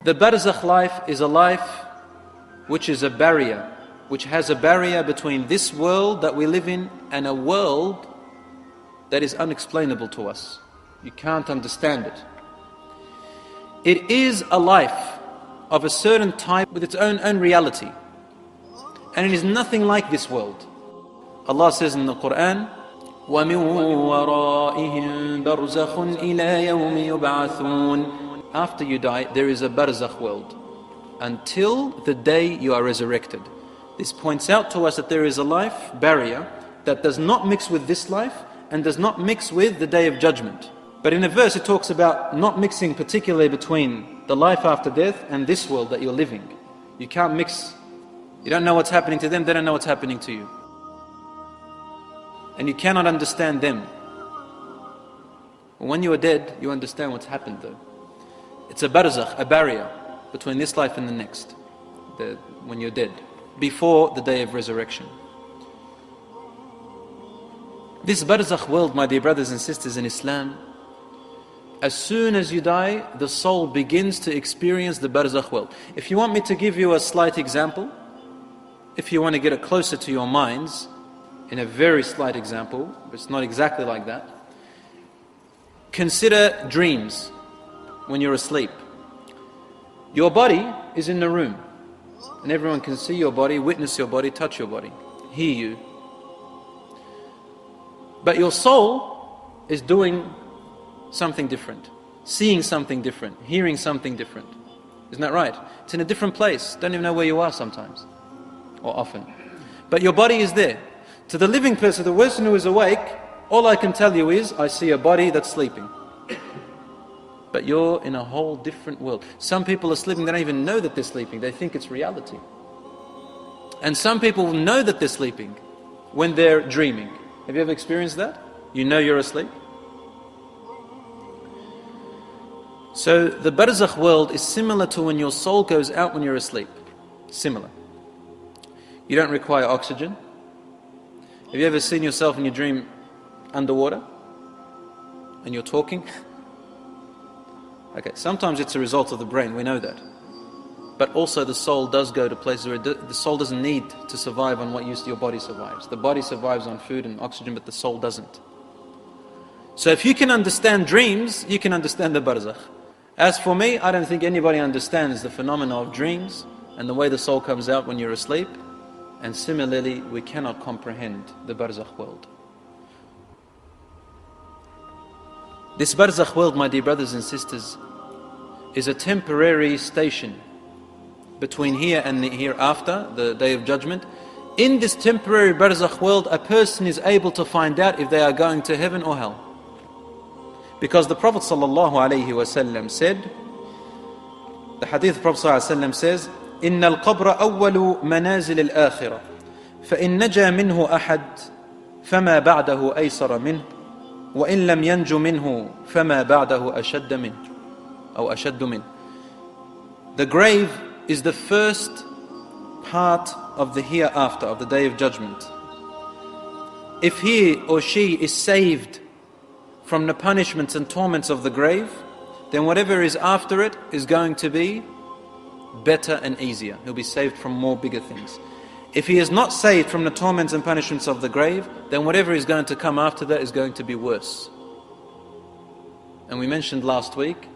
The Barzakh life is a life which is a barrier, which has a barrier between this world that we live in and a world that is unexplainable to us. You can't understand it. It is a life of a certain type with its own reality. And it is nothing like this world. Allah says in the Quran, وَمِن وَرَائِهِمْ بَرْزَخٌ إِلَى يَوْمِ يُبْعَثُونَ. After you die, there is a Barzakh world until the day you are resurrected. This points out to us that there is a life barrier that does not mix with this life and does not mix with the day of judgment. But in a verse it talks about not mixing particularly between the life after death and this world that you're living. You can't mix. You don't know what's happening to them, they don't know what's happening to you. And you cannot understand them. When you are dead, you understand what's happened though. It's a barzakh, a barrier between this life and the next, when you're dead, before the day of resurrection. This barzakh world, my dear brothers and sisters in Islam, as soon as you die, the soul begins to experience the barzakh world. If you want me to give you a slight example, if you want to get it closer to your minds, in a very slight example, but it's not exactly like that, consider dreams when you're asleep. Your body is in the room, and everyone can see your body, witness your body, touch your body, hear you. But your soul is doing something different, seeing something different, hearing something different. Isn't that right? It's in a different place. Don't even know where you are sometimes, or often. But your body is there. To the living person, the person who is awake, all I can tell you is, I see a body that's sleeping. But you're in a whole different world. Some people are sleeping, they don't even know that they're sleeping. They think it's reality. And some people know that they're sleeping when they're dreaming. Have you ever experienced that? You know you're asleep? So the Barzakh world is similar to when your soul goes out when you're asleep. Similar. You don't require oxygen. Have you ever seen yourself in your dream underwater? And you're talking? Okay, sometimes it's a result of the brain, we know that. But also the soul does go to places where the soul doesn't need to survive on what your body survives. The body survives on food and oxygen, but the soul doesn't. So if you can understand dreams, you can understand the Barzakh. As for me, I don't think anybody understands the phenomena of dreams and the way the soul comes out when you're asleep. And similarly, we cannot comprehend the Barzakh world. This Barzakh world, my dear brothers and sisters, is a temporary station between here and the hereafter, the day of judgment. In this temporary Barzakh world, a person is able to find out if they are going to heaven or hell. Because the Prophet ﷺ said, the hadith of the Prophet ﷺ says, إن القبر أول منازل الآخرة فإن نجا منه أحد فما بعده أيسر منه وإن لم ينج منه فما بعده أشد منه أو أشد منه. The grave is the first part of the hereafter, of the day of judgment. If he or she is saved from the punishments and torments of the grave, then whatever is after it is going to be better and easier. He'll be saved from more bigger things. If he is not saved from the torments and punishments of the grave, then whatever is going to come after that is going to be worse. And we mentioned last week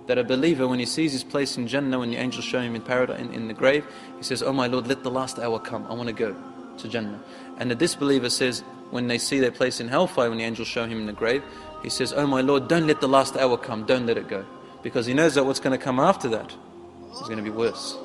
that a believer, when he sees his place in Jannah, when the angels show him in paradise, in the grave, he says, "Oh my Lord, let the last hour come. I want to go to Jannah." And the disbeliever says, when they see their place in hellfire, when the angels show him in the grave, he says, "Oh my Lord, don't let the last hour come. Don't let it go." Because he knows that what's going to come after that is going to be worse.